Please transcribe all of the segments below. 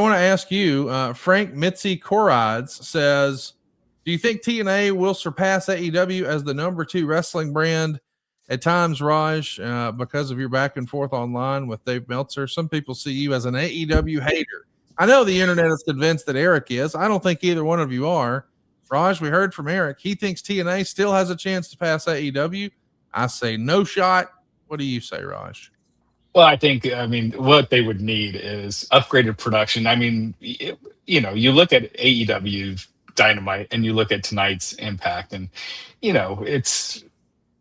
want to ask you, Frank Mitzi Corides says, do you think TNA will surpass AEW as the number 2 wrestling brand at times, Raj, because of your back and forth online with Dave Meltzer? Some people see you as an AEW hater. I know the internet is convinced that Eric is. I don't think either one of you are. Raj, we heard from Eric. He thinks TNA still has a chance to pass AEW. I say no shot. What do you say, Raj? Well, I mean, what they would need is upgraded production. I mean, you look at AEW Dynamite and you look at tonight's Impact, and it's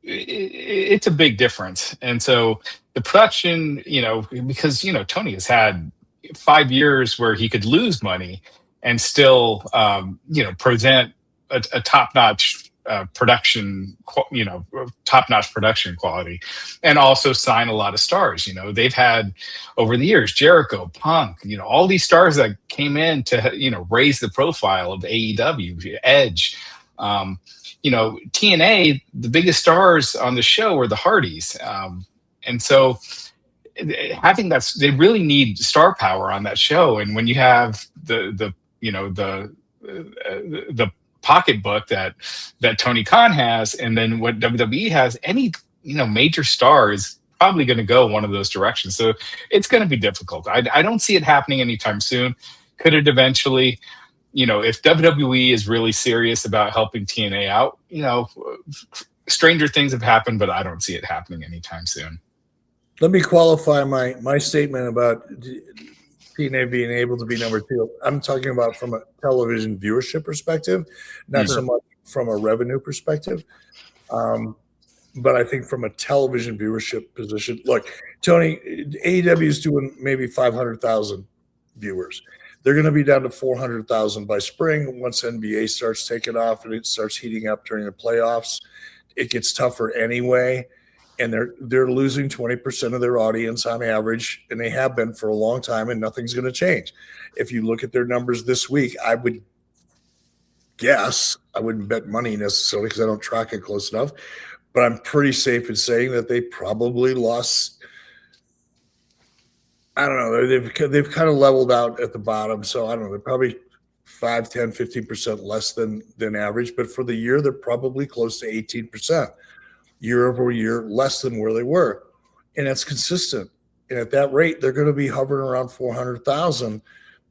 a big difference. And so the production, because Tony has had 5 years where he could lose money and still, present a top-notch production, top-notch production quality, and also sign a lot of stars. They've had over the years Jericho, Punk, all these stars that came in to raise the profile of AEW, Edge. TNA, the biggest stars on the show were the Hardys, and so having that, they really need star power on that show. And when you have the pocketbook that Tony Khan has, and then what WWE has, any major star is probably going to go one of those directions. So it's going to be difficult. I don't see it happening anytime soon. Could it eventually? If WWE is really serious about helping TNA out, stranger things have happened, but I don't see it happening anytime soon. Let me qualify my statement about TNA being able to be number 2. I'm talking about from a television viewership perspective, not so much from a revenue perspective. But I think from a television viewership position, look, Tony, AEW is doing maybe 500,000 viewers. They're going to be down to 400,000 by spring once NBA starts taking off and it starts heating up during the playoffs. It gets tougher anyway, and they're losing 20% of their audience on average, and they have been for a long time, and nothing's going to change. If you look at their numbers this week, I would guess, I wouldn't bet money necessarily because I don't track it close enough, but I'm pretty safe in saying that they probably lost. I don't know. They've kind of leveled out at the bottom. So I don't know. They're probably 5, 10, 15% less than average. But for the year, they're probably close to 18% year over year, less than where they were. And that's consistent. And at that rate, they're going to be hovering around 400,000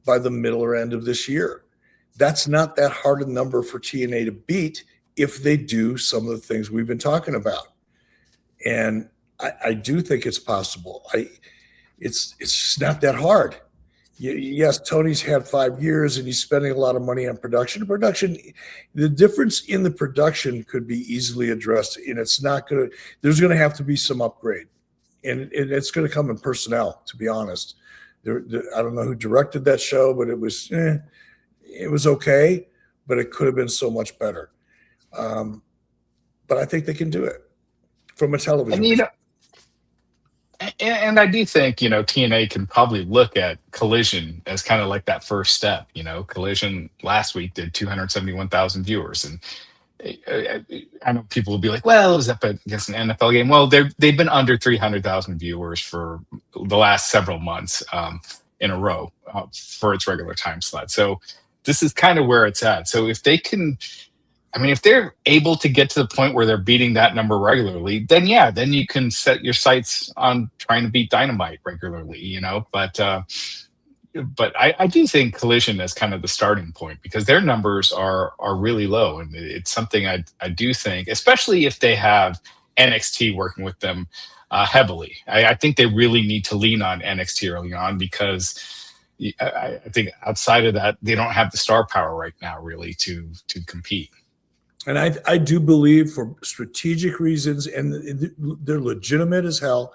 by the middle or end of this year. That's not that hard a number for TNA to beat if they do some of the things we've been talking about. And I do think it's possible. It's just not that hard. Yes, Tony's had 5 years and he's spending a lot of money on production. The difference in the production could be easily addressed, and it's not going to. There's going to have to be some upgrade, and it's going to come in personnel. To be honest, I don't know who directed that show, but it was okay, but it could have been so much better. But I think they can do it from a television perspective. And I do think, TNA can probably look at Collision as kind of like that first step. Collision last week did 271,000 viewers. And I know people will be like, well, it was up against an NFL game. Well, they've been under 300,000 viewers for the last several months in a row for its regular time slot. So this is kind of where it's at. So if they can... if they're able to get to the point where they're beating that number regularly, then you can set your sights on trying to beat Dynamite regularly, But I do think Collision is kind of the starting point because their numbers are really low, and it's something I do think, especially if they have NXT working with them heavily. I think they really need to lean on NXT early on because I think outside of that, they don't have the star power right now really to compete. And I do believe for strategic reasons, and they're legitimate as hell,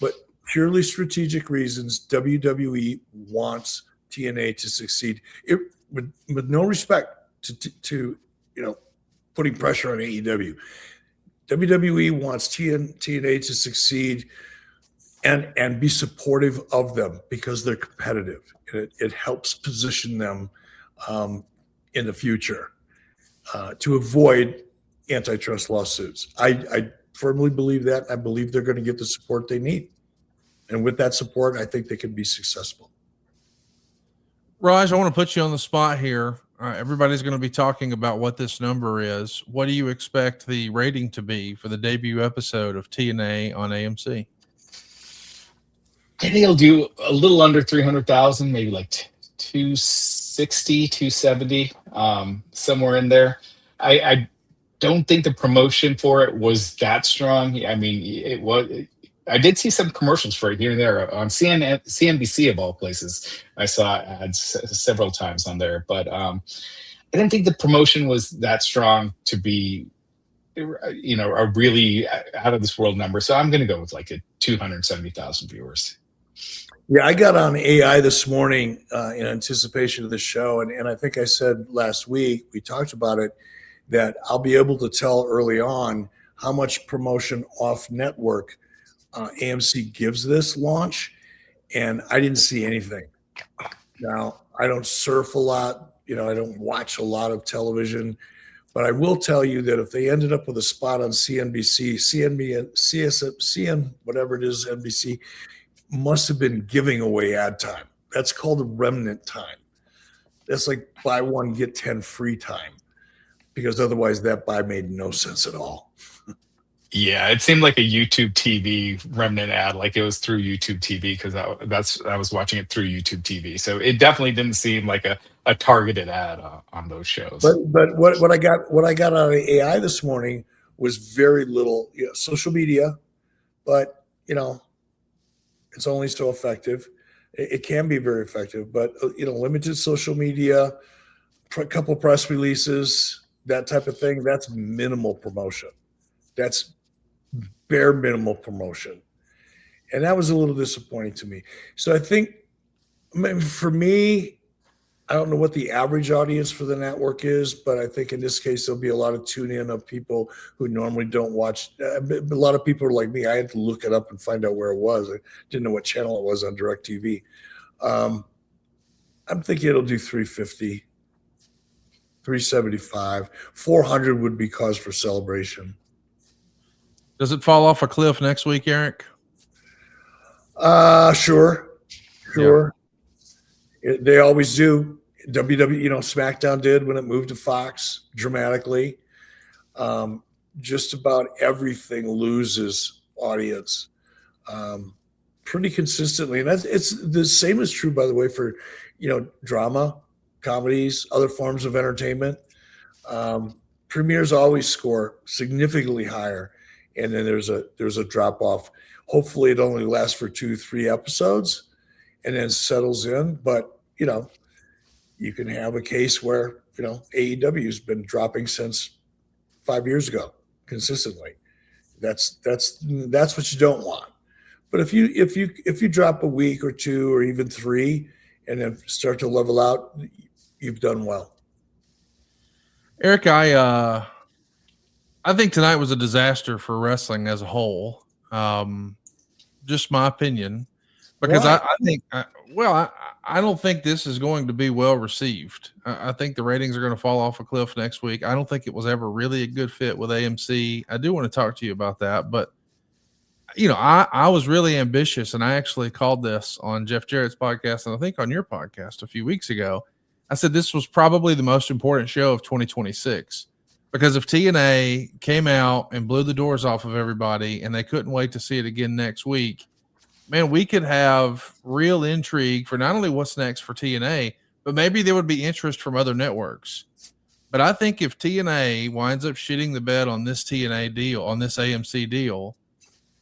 but purely strategic reasons, WWE wants TNA to succeed. With no respect to putting pressure on AEW. WWE wants TNA to succeed and be supportive of them because they're competitive. And it helps position them in the future. To avoid antitrust lawsuits. I firmly believe that. I believe they're going to get the support they need. And with that support, I think they can be successful. Raj, I want to put you on the spot here. Everybody's going to be talking about what this number is. What do you expect the rating to be for the debut episode of TNA on AMC? I think it'll do a little under 300,000, maybe like 260, 270, somewhere in there. I don't think the promotion for it was that strong. I mean, it was. I did see some commercials for it here and there on CNBC of all places. I saw ads several times on there, but I didn't think the promotion was that strong to be, a really out of this world number. So I'm going to go with like a 270,000 viewers. Yeah, I got on AI this morning in anticipation of the show, and I think I said last week, we talked about it, that I'll be able to tell early on how much promotion off network AMC gives this launch, and I didn't see anything. Now, I don't surf a lot, I don't watch a lot of television, but I will tell you that if they ended up with a spot on CNBC, CN, whatever it is, NBC, must have been giving away ad time. That's called a remnant time. That's like buy one, get 10 free time, because otherwise that buy made no sense at all. Yeah, it seemed like a YouTube TV remnant ad, like it was through YouTube TV, because I was watching it through YouTube TV. So it definitely didn't seem like a targeted ad on those shows. But what I got out of AI this morning was very little social media, but it's only so effective. It can be very effective, but limited social media, a couple press releases, that type of thing. That's minimal promotion. That's bare minimal promotion. And that was a little disappointing to me. So I think, for me, I don't know what the average audience for the network is, but I think in this case, there'll be a lot of tune-in of people who normally don't watch. A lot of people are like me. I had to look it up and find out where it was. I didn't know what channel it was on DirecTV. I'm thinking it'll do 350, 375, 400 would be cause for celebration. Does it fall off a cliff next week, Eric? Sure. They always do. WWE, SmackDown did when it moved to Fox dramatically. Just about everything loses audience pretty consistently, and it's the same is true, by the way, for drama, comedies, other forms of entertainment. Premieres always score significantly higher, and then there's a drop off. Hopefully, it only lasts for 2-3 episodes, and then settles in. But you can have a case where AEW has been dropping since 5 years ago consistently. That's what you don't want. But if you drop a week or 2 or even 3 and then start to level out, you've done well. Eric, I think tonight was a disaster for wrestling as a whole. Just my opinion, because I don't think this is going to be well received. I think the ratings are going to fall off a cliff next week. I don't think it was ever really a good fit with AMC. I do want to talk to you about that, but I was really ambitious, and I actually called this on Jeff Jarrett's podcast, and I think on your podcast a few weeks ago. I said this was probably the most important show of 2026, because if TNA came out and blew the doors off of everybody and they couldn't wait to see it again next week, man, we could have real intrigue for not only what's next for TNA, but maybe there would be interest from other networks. But I think if TNA winds up shitting the bed on this TNA deal, on this AMC deal,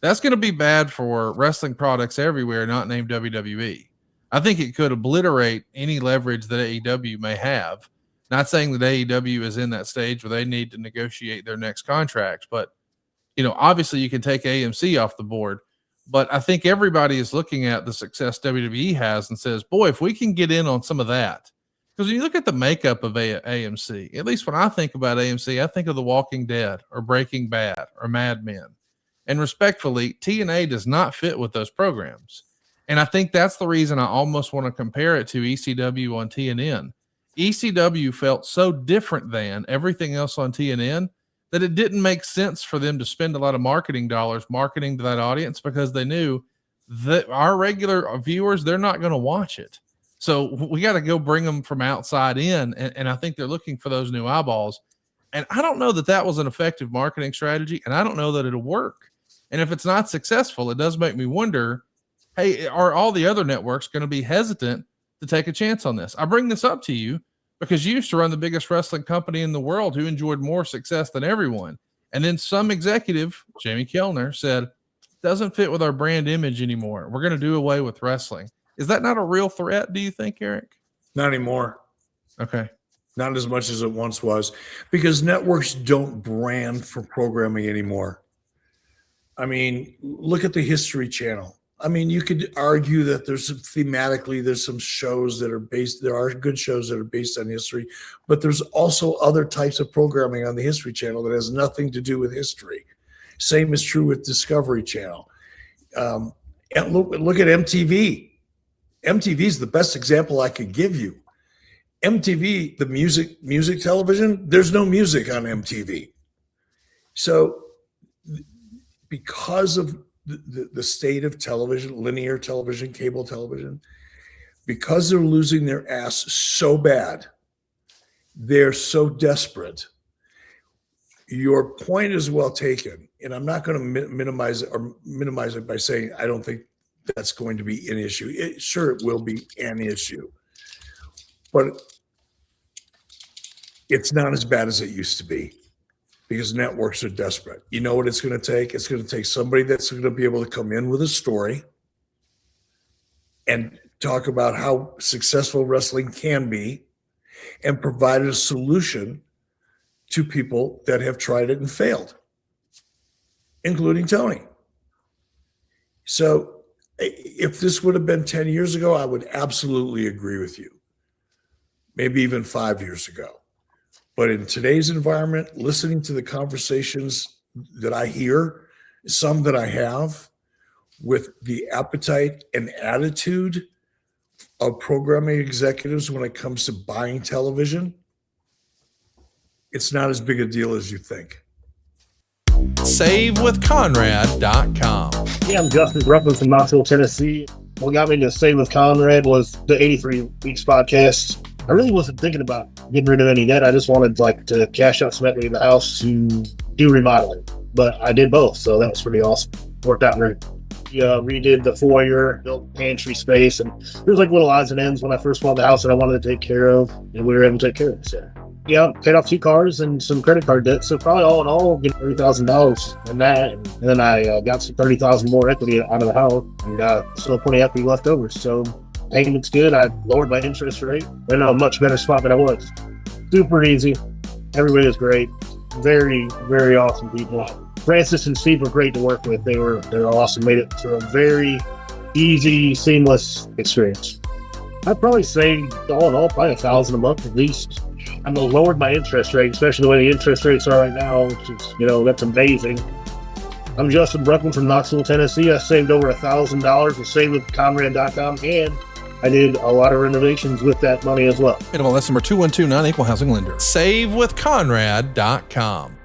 that's going to be bad for wrestling products everywhere not named WWE. I think it could obliterate any leverage that AEW may have. Not saying that AEW is in that stage where they need to negotiate their next contract, but obviously you can take AMC off the board. But I think everybody is looking at the success WWE has and says, boy, if we can get in on some of that. Because when you look at the makeup of AMC, at least when I think about AMC, I think of The Walking Dead or Breaking Bad or Mad Men. And respectfully, TNA does not fit with those programs. And I think that's the reason I almost want to compare it to ECW on TNN. ECW felt so different than everything else on TNN that it didn't make sense for them to spend a lot of marketing dollars marketing to that audience, because they knew that our regular viewers, they're not going to watch it. So we got to go bring them from outside in. And I think they're looking for those new eyeballs. And I don't know that that was an effective marketing strategy. And I don't know that it'll work. And if it's not successful, it does make me wonder, hey, are all the other networks going to be hesitant to take a chance on this? I bring this up to you because you used to run the biggest wrestling company in the world who enjoyed more success than everyone. And then some executive, Jamie Kellner, said, doesn't fit with our brand image anymore. We're going to do away with wrestling. Is that not a real threat, do you think, Eric? Not anymore. Okay. Not as much as it once was, because networks don't brand for programming anymore. I mean, look at the History Channel. I mean, you could argue that there's some shows that are based, there are good shows that are based on history, but there's also other types of programming on the History Channel that has nothing to do with history. Same is true with Discovery Channel. And look at MTV. MTV is the best example I could give you. MTV, the music television, there's no music on MTV. So because of the state of television, linear television, cable television, because they're losing their ass so bad, they're so desperate. Your point is well taken, and I'm not going to minimize it by saying I don't think that's going to be an issue. Sure, it will be an issue, but it's not as bad as it used to be because networks are desperate. You know what it's going to take? It's going to take somebody that's going to be able to come in with a story and talk about how successful wrestling can be and provide a solution to people that have tried it and failed, including Tony. So if this would have been 10 years ago, I would absolutely agree with you. Maybe even 5 years ago. But in today's environment, listening to the conversations that I hear, some that I have, with the appetite and attitude of programming executives when it comes to buying television, it's not as big a deal as you think. SaveWithConrad.com. Yeah, I'm Justin Ruffin from Knoxville, Tennessee. What got me to Save with Conrad was the 83 Weeks podcast. I really wasn't thinking about getting rid of any debt. I just wanted to cash out some equity in the house to do remodeling. But I did both, so that was pretty awesome. Worked out great. Redid the foyer, built pantry space, and there was little odds and ends when I first bought the house that I wanted to take care of, and we were able to take care of it. So, yeah, paid off 2 cars and some credit card debt. So probably all in all, get $30,000 in that. And then I got some $30,000 more equity out of the house and still plenty of equity left over. So payment's good. I lowered my interest rate. I'm in a much better spot than I was. Super easy. Everybody was great. Very, very awesome people. Francis and Steve were great to work with. They're awesome. Made it through a very easy, seamless experience. I'd probably say all in all, probably $1,000 a month at least. I'm gonna lower my interest rate, especially the way the interest rates are right now, which is, that's amazing. I'm Justin Bruckman from Knoxville, Tennessee. I saved over $1,000 with SaveWithConrad.com, and I did a lot of renovations with that money as well. Minimum lesson number 2129, equal housing lender. SaveWithConrad.com.